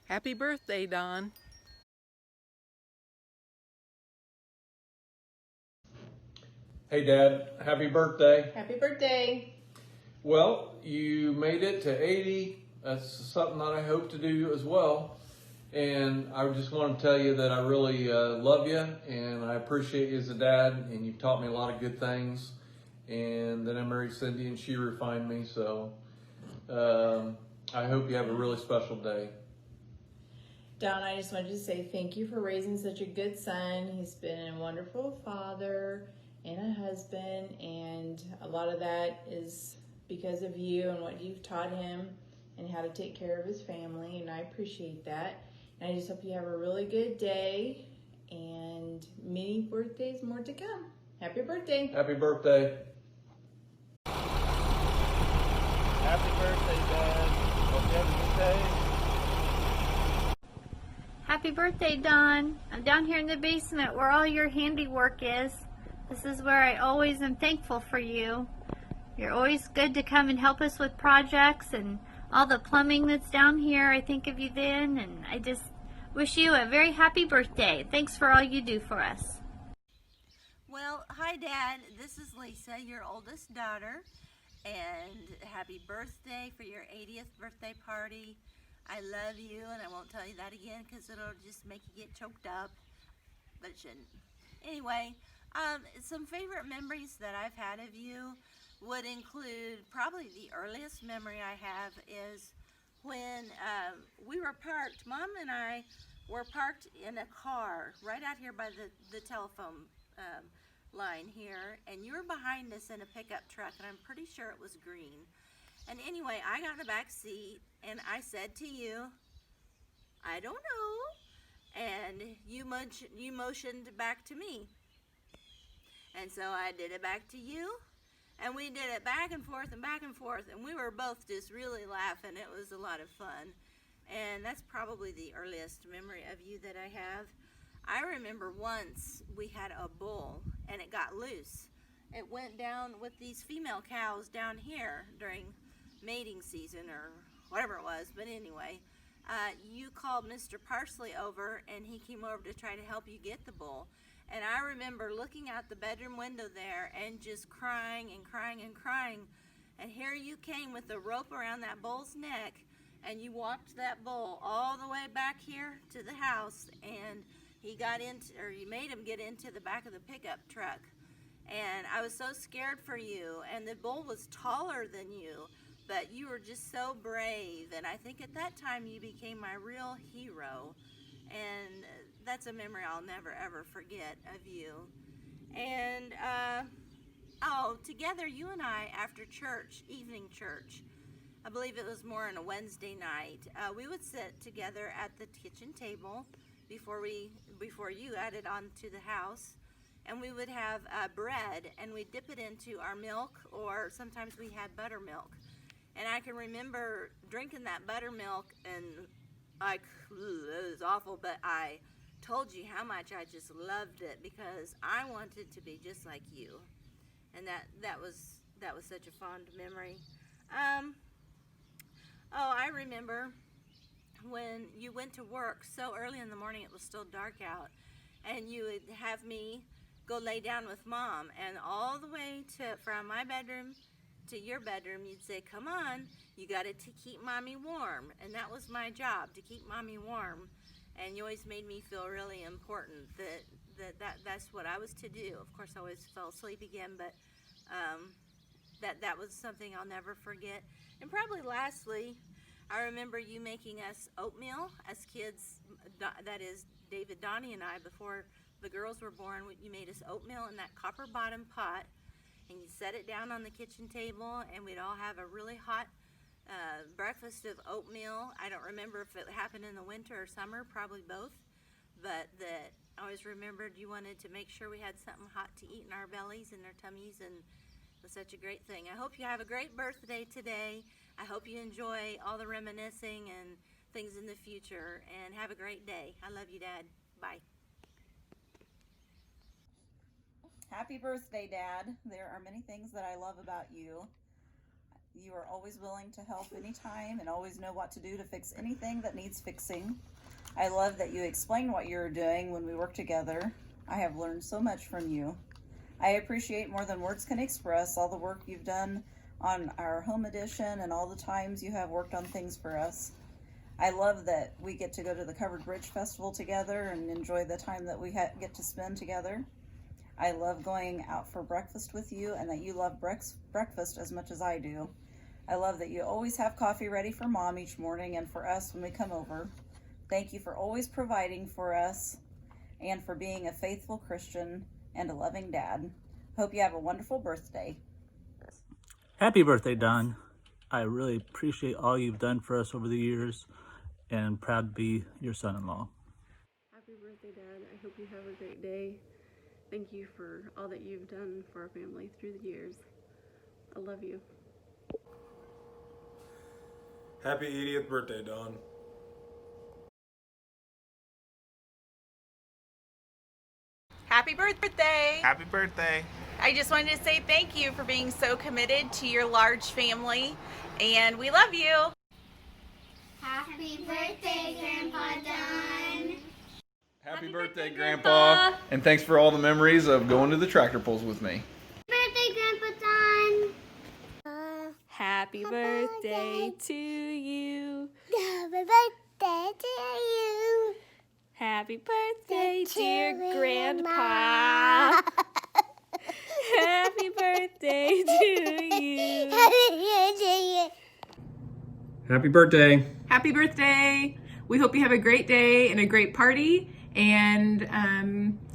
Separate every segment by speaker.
Speaker 1: Happy birthday, Don.
Speaker 2: Hey Dad, happy birthday.
Speaker 3: Happy birthday.
Speaker 2: Well, you made it to 80. That's something that I hope to do as well. And I just want to tell you that I really love you and I appreciate you as a dad. And you've taught me a lot of good things. And then I married Cindy and she refined me. So I hope you have a really special day.
Speaker 3: Don, I just wanted to say thank you for raising such a good son. He's been a wonderful father and a husband, and a lot of that is because of you and what you've taught him and how to take care of his family, and I appreciate that. And I just hope you have a really good day and many birthdays more to come. Happy birthday.
Speaker 2: Happy birthday.
Speaker 4: Happy birthday, Dad. Hope you have a good day.
Speaker 5: Happy birthday, Don. I'm down here in the basement where all your handiwork is. This is where I always am thankful for you. You're always good to come and help us with projects and all the plumbing that's down here. I think of you then, and I just wish you a very happy birthday. Thanks for all you do for us.
Speaker 6: Well, hi Dad, this is Lisa, your oldest daughter, and happy birthday for your 80th birthday party. I love you, and I won't tell you that again because it'll just make you get choked up, but it shouldn't. Anyway, some favorite memories that I've had of you would include, probably the earliest memory I have is when we were parked, Mom and I were parked in a car right out here by the telephone line here, and you were behind us in a pickup truck, and I'm pretty sure it was green. And anyway, I got in the back seat, and I said to you, I don't know, and you motioned back to me. And so I did it back to you, and we did it back and forth, and we were both just really laughing. It was a lot of fun, and that's probably the earliest memory of you that I have. I remember once we had a bull, and it got loose. It went down with these female cows down here during mating season or whatever it was, but anyway, you called Mr. Parsley over, and he came over to try to help you get the bull. And I remember looking out the bedroom window there and just crying and crying and crying. And here you came with the rope around that bull's neck, and you walked that bull all the way back here to the house, and he got into, or you made him get into the back of the pickup truck. And I was so scared for you, and the bull was taller than you, but you were just so brave. And I think at that time you became my real hero. And that's a memory I'll never ever forget of you. And together you and I, after church, evening church, I believe it was more on a Wednesday night, we would sit together at the kitchen table before you added on to the house, and we would have bread, and we'd dip it into our milk, or sometimes we had buttermilk. And I can remember drinking that buttermilk, and it was awful, but I told you how much I just loved it because I wanted to be just like you. And that was such a fond memory. I remember when you went to work so early in the morning, it was still dark out, and you would have me go lay down with Mom, and all the way from my bedroom to your bedroom, you'd say, come on, you got to keep Mommy warm. And that was my job, to keep Mommy warm. And you always made me feel really important that's what I was to do. Of course, I always fell asleep again, but that was something I'll never forget. And probably lastly, I remember you making us oatmeal as kids, that is David, Donnie, and I, before the girls were born. You made us oatmeal in that copper bottom pot, and you set it down on the kitchen table, and we'd all have a really hot breakfast of oatmeal. I don't remember if it happened in the winter or summer, probably both, but that I always remembered you wanted to make sure we had something hot to eat in our bellies and our tummies, and it was such a great thing. I hope you have a great birthday today. I hope you enjoy all the reminiscing and things in the future, and have a great day. I love you, Dad. Bye.
Speaker 7: Happy birthday, Dad. There are many things that I love about you.
Speaker 1: You are always willing to help anytime and always know what to do to fix anything that needs fixing. I love that you explain what you're doing when we work together. I have learned so much from you. I appreciate more than words can express all the work you've done on our home edition and all the times you have worked on things for us. I love that we get to go to the Covered Bridge Festival together and enjoy the time that we get to spend together. I love going out for breakfast with you and that you love breakfast as much as I do. I love that you always have coffee ready for Mom each morning and for us when we come over. Thank you for always providing for us and for being a faithful Christian and a loving dad. Hope you have a wonderful birthday.
Speaker 7: Happy birthday, Don. I really appreciate all you've done for us over the years and I'm proud to be your son-in-law.
Speaker 8: Happy birthday, Dad. I hope you have a great day. Thank you for all that you've done for our family through the years. I love you.
Speaker 9: Happy 80th birthday, Don.
Speaker 10: Happy birthday!
Speaker 4: Happy birthday!
Speaker 10: I just wanted to say thank you for being so committed to your large family, and we love you.
Speaker 5: Happy birthday, Grandpa Don.
Speaker 2: Happy birthday, Grandpa. And thanks for all the memories of going to the tractor pulls with me.
Speaker 5: Birthday, Grandpa Don.
Speaker 8: Happy birthday to you.
Speaker 5: Happy birthday to you.
Speaker 8: Happy birthday, dear Grandpa. Happy birthday to you.
Speaker 11: Happy birthday.
Speaker 12: Happy birthday. We hope you have a great day and a great party. And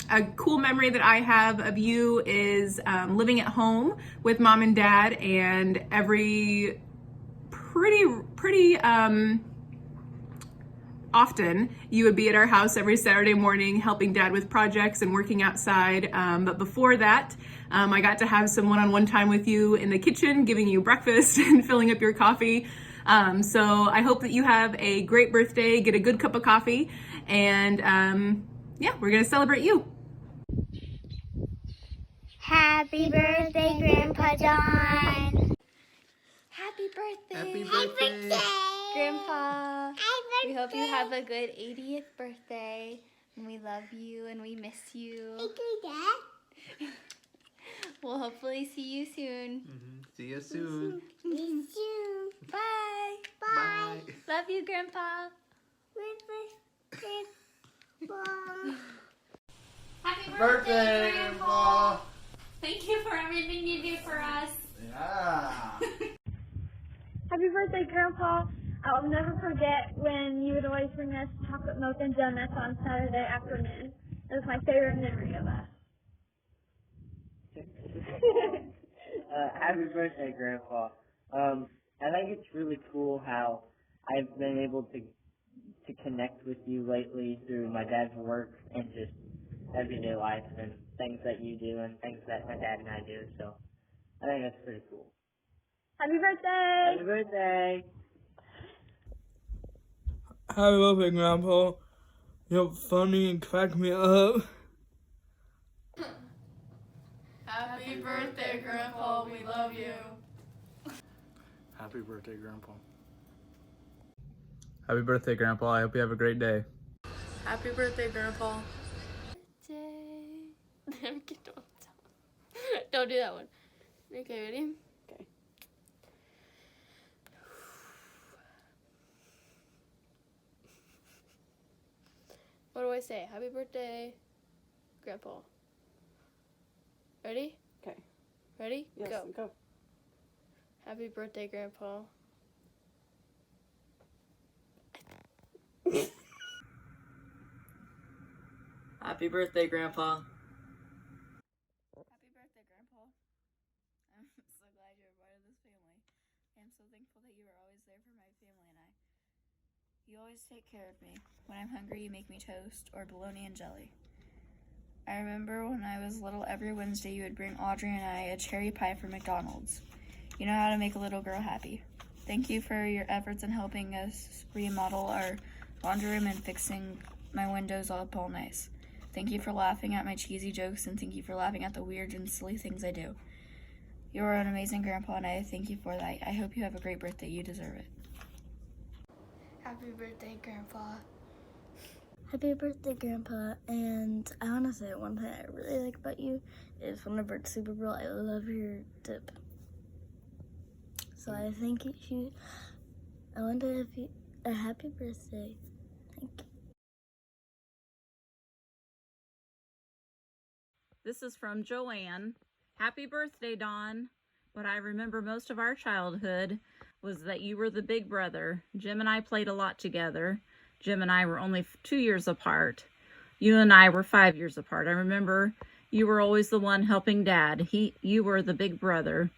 Speaker 12: a cool memory that I have of you is living at home with Mom and Dad, and every pretty often you would be at our house every Saturday morning helping Dad with projects and working outside. But before that, I got to have some one-on-one time with you in the kitchen, giving you breakfast and filling up your coffee. So I hope that you have a great birthday, get a good cup of coffee, and yeah, we're gonna celebrate you.
Speaker 5: Happy birthday, Grandpa Don. Happy birthday.
Speaker 2: Happy birthday.
Speaker 5: Grandpa. We hope you have a good 80th birthday. And we love you and we miss you. Thank you, Dad. We'll hopefully see you soon.
Speaker 2: See you soon.
Speaker 5: See you soon. Bye. Bye. Love you, Grandpa. Happy birthday, Grandpa. Thank you for everything you do for us.
Speaker 2: Yeah.
Speaker 5: Happy birthday, Grandpa. I'll never forget when you would always bring us chocolate milk and donuts on Saturday afternoon. It was my favorite memory of us.
Speaker 13: Happy birthday, Grandpa. I think it's really cool how I've been able to connect with you lately through my dad's work and just everyday life and things that you do and things that my dad and I do. So I think that's pretty cool.
Speaker 5: Happy birthday!
Speaker 13: Happy birthday!
Speaker 14: Happy birthday, Grandpa. You're funny and crack me up.
Speaker 8: Happy birthday, Grandpa. We love you.
Speaker 9: Happy birthday, Grandpa.
Speaker 7: Happy birthday, Grandpa. I hope you have a great day.
Speaker 8: Happy birthday, Grandpa.
Speaker 15: Don't do that one. Okay, ready? Okay. What do I say? Happy birthday, Grandpa. Ready?
Speaker 8: Okay.
Speaker 15: Ready?
Speaker 8: Yes, go.
Speaker 15: Happy birthday, Grandpa.
Speaker 16: Happy birthday, Grandpa.
Speaker 3: Happy birthday, Grandpa. I'm so glad you're a part of this family. I'm so thankful that you are always there for my family and I. You always take care of me. When I'm hungry, you make me toast or bologna and jelly. I remember when I was little, every Wednesday you would bring Audrey and I a cherry pie from McDonald's. You know how to make a little girl happy. Thank you for your efforts in helping us remodel our laundry room and fixing my windows up all nice. Thank you for laughing at my cheesy jokes and thank you for laughing at the weird and silly things I do.
Speaker 17: You're an amazing grandpa, and I thank you for that. I hope you have a great birthday. You deserve it.
Speaker 15: Happy birthday, Grandpa.
Speaker 18: Happy birthday, Grandpa. And I want to say one thing I really like about you is whenever it's Super Bowl, I love your dip. So I thank you. I want to have you a happy birthday. Thank you.
Speaker 19: This is from Joanne. Happy birthday, Dawn. What I remember most of our childhood was that you were the big brother. Jim and I played a lot together. Jim and I were only 2 years apart. You and I were 5 years apart. I remember you were always the one helping Dad. You were the big brother.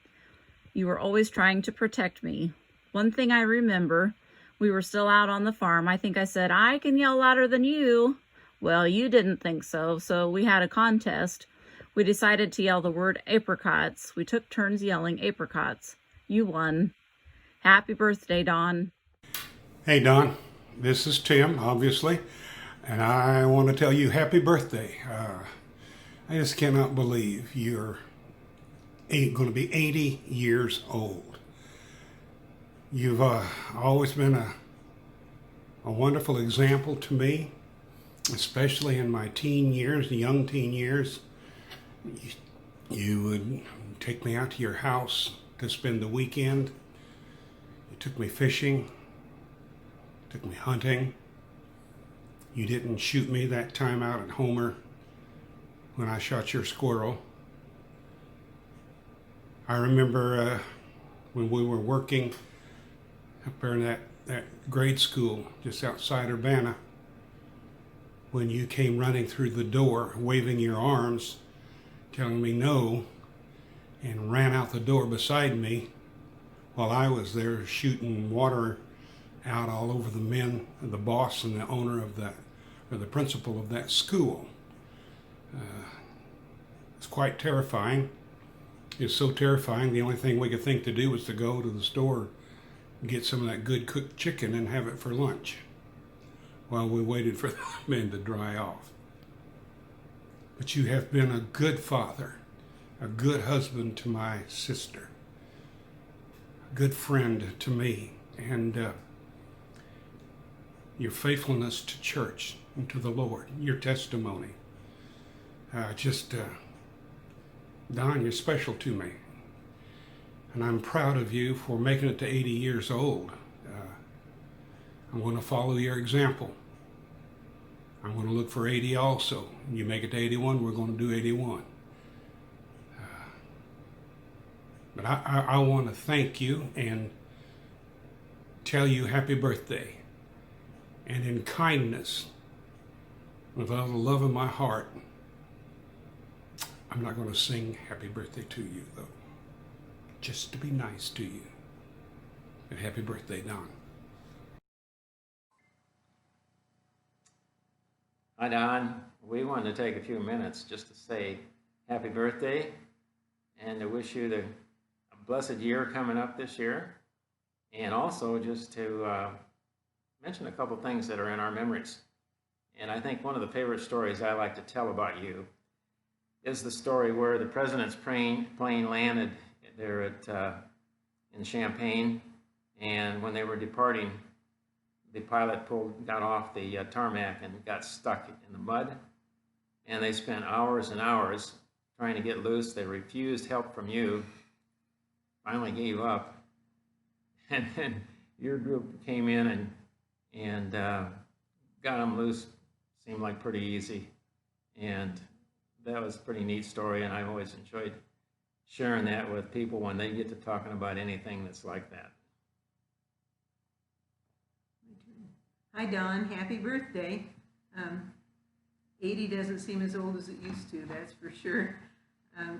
Speaker 19: You were always trying to protect me. One thing I remember, we were still out on the farm. I think I said, I can yell louder than you. Well, you didn't think so, so we had a contest. We decided to yell the word apricots. We took turns yelling apricots. You won. Happy birthday, Dawn.
Speaker 20: Hey, Dawn. This is Tim, obviously, and I want to tell you happy birthday. I just cannot believe you're going to be 80 years old. You've always been a wonderful example to me, especially in my teen years, the young teen years. You would take me out to your house to spend the weekend. You took me fishing, took me hunting. You didn't shoot me that time out at Homer when I shot your squirrel. I remember when we were working up there in that grade school just outside Urbana, when you came running through the door, waving your arms, telling me no, and ran out the door beside me while I was there shooting water out all over the men, the boss and the owner of that, or the principal of that school. It's quite terrifying. It's so terrifying, the only thing we could think to do was to go to the store and get some of that good cooked chicken and have it for lunch while we waited for the men to dry off. But you have been a good father, a good husband to my sister, a good friend to me, and your faithfulness to church and to the Lord, your testimony. Don, you're special to me. And I'm proud of you for making it to 80 years old. I'm going to follow your example. I'm going to look for 80 also. You make it to 81, we're going to do 81. But I want to thank you and tell you happy birthday. And in kindness, with all the love of my heart, I'm not going to sing happy birthday to you, though. Just to be nice to you. And happy birthday, Don.
Speaker 21: Hi, Don. We wanted to take a few minutes just to say happy birthday and to wish you a blessed year coming up this year. And also just to mention a couple things that are in our memories. And I think one of the favorite stories I like to tell about you is the story where the president's plane landed there in Champaign, and when they were departing, the pilot got off the tarmac and got stuck in the mud, and they spent hours and hours trying to get loose. They refused help from you, finally gave up, and then your group came in and got them loose. Seemed like pretty easy, and that was a pretty neat story, and I've always enjoyed sharing that with people when they get to talking about anything that's like that.
Speaker 22: Hi, Don. Happy birthday. 80 doesn't seem as old as it used to, that's for sure.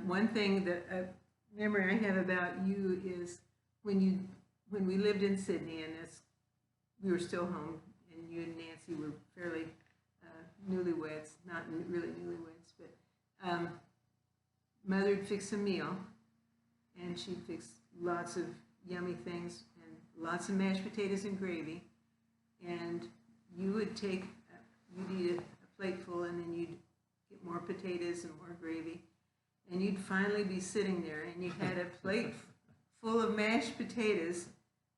Speaker 22: One thing that memory I have about you is when we lived in Sydney, and we were still home, and you and Nancy were fairly newlyweds, not really newlyweds, but Mother'd fix a meal, and she'd fix lots of yummy things and lots of mashed potatoes and gravy, and you'd eat a plateful, and then you'd get more potatoes and more gravy, and you'd finally be sitting there, and you had a plate full of mashed potatoes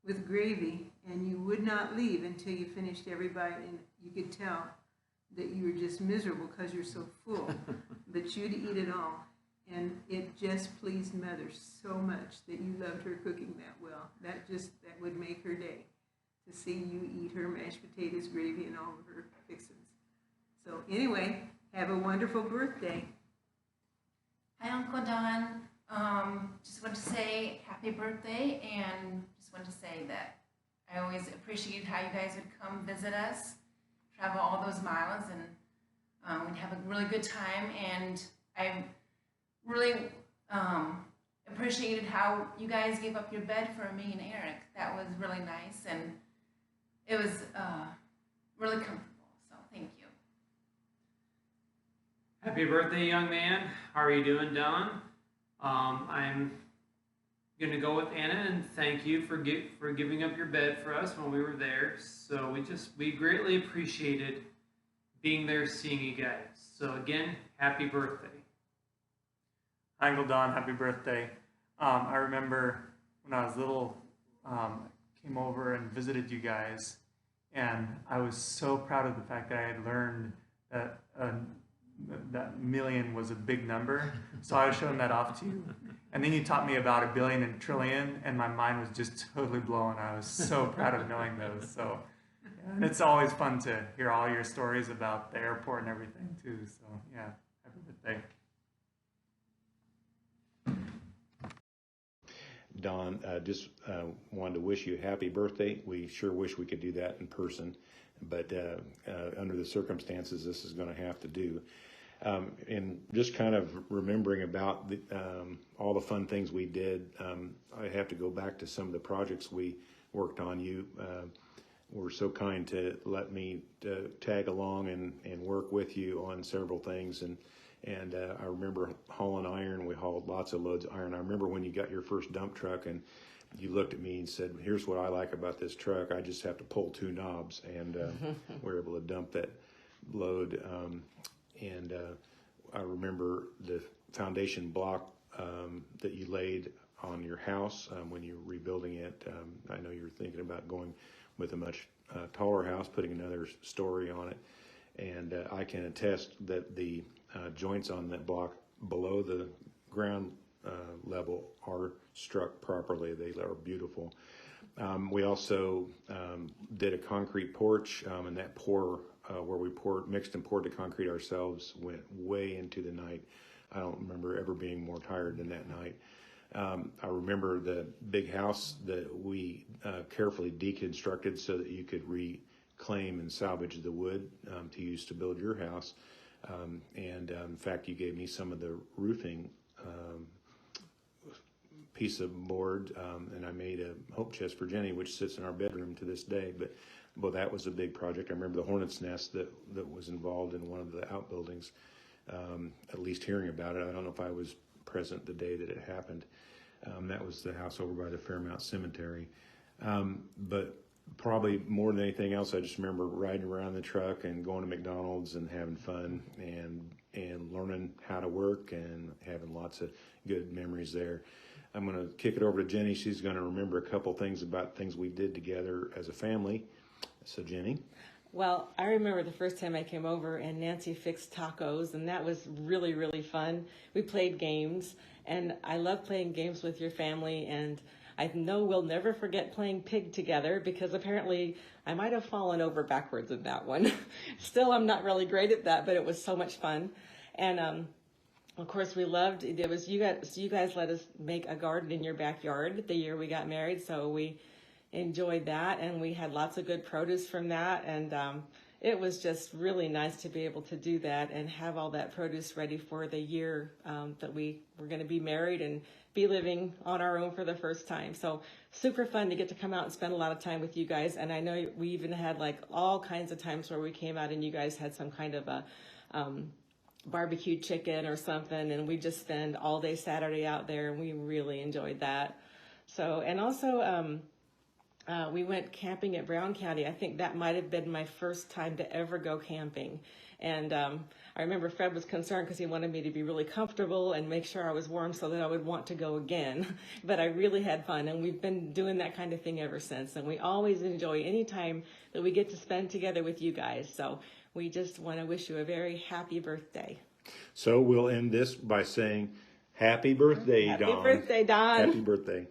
Speaker 22: with gravy, and you would not leave until you finished every bite, and you could tell that you were just miserable because you're so full, but you'd eat it all. And it just pleased Mother so much that you loved her cooking that well. That would make her day, to see you eat her mashed potatoes, gravy, and all of her fixins. So anyway, have a wonderful birthday.
Speaker 1: Hi, Uncle Don. Just want to say happy birthday, and just want to say that I always appreciated how you guys would come visit us, travel all those miles, and we'd have a really good time. And I really appreciated how you guys gave up your bed for me and Eric. That was really nice, and it was really comfortable. So thank you.
Speaker 6: Happy birthday, young man. How are you doing, Don? I'm going to go with Anna and thank you for giving up your bed for us when we were there. So we greatly appreciated being there, seeing you guys. So again, happy birthday.
Speaker 23: Hi, Uncle Don. Happy birthday. I remember when I was little, came over and visited you guys, and I was so proud of the fact that I had learned that that million was a big number. So I was showing that off to you. And then you taught me about a billion and trillion, and my mind was just totally blown. I was so proud of knowing those. So, yeah, and it's always fun to hear all your stories about the airport and everything too. So yeah, happy birthday.
Speaker 24: Don, just wanted to wish you a happy birthday. We sure wish we could do that in person, but under the circumstances, this is going to have to do. And just kind of remembering about all the fun things we did, I have to go back to some of the projects we worked on. You were so kind to let me tag along and work with you on several things. And I remember hauling iron. We hauled lots of loads of iron. I remember when you got your first dump truck and you looked at me and said, "Here's what I like about this truck. I just have to pull two knobs." And we were able to dump that load. I remember the foundation block that you laid on your house when you were rebuilding it. I know you were thinking about going with a much taller house, putting another story on it. And I can attest that the joints on that block below the ground level are struck properly. They are beautiful. We also did a concrete porch, and that pour where we mixed and poured the concrete ourselves went way into the night. I don't remember ever being more tired than that night. I remember the big house that we carefully deconstructed so that you could reclaim and salvage the wood to use to build your house. In fact, you gave me some of the roofing piece of board, and I made a hope chest for Jenny, which sits in our bedroom to this day. But that was a big project. I remember the hornet's nest that was involved in one of the outbuildings, at least hearing about it. I don't know if I was present the day that it happened. That was the house over by the Fairmount Cemetery. But probably more than anything else, I just remember riding around the truck and going to McDonald's and having fun and learning how to work and having lots of good memories there. I'm going to kick it over to Jenny. She's going to remember a couple things about things we did together as a family. So Jenny?
Speaker 25: Well, I remember the first time I came over and Nancy fixed tacos, and that was really, really fun. We played games, and I love playing games with your family, and I know we'll never forget playing pig together because apparently I might have fallen over backwards in that one. Still, I'm not really great at that, but it was so much fun. And of course, we loved it. Was you guys let us make a garden in your backyard the year we got married, so we enjoyed that, and we had lots of good produce from that, and it was just really nice to be able to do that and have all that produce ready for the year that we were going to be married and be living on our own for the first time. So super fun to get to come out and spend a lot of time with you guys. And I know we even had like all kinds of times where we came out and you guys had some kind of a barbecued chicken or something, and we just spend all day Saturday out there, and we really enjoyed that. So, and also we went camping at Brown County. I think that might have been my first time to ever go camping. And I remember Fred was concerned because he wanted me to be really comfortable and make sure I was warm so that I would want to go again. But I really had fun, and we've been doing that kind of thing ever since. And we always enjoy any time that we get to spend together with you guys. So we just want to wish you a very happy birthday.
Speaker 24: So we'll end this by saying, happy birthday, Dawn.
Speaker 25: Happy birthday, Dawn.
Speaker 24: Happy birthday.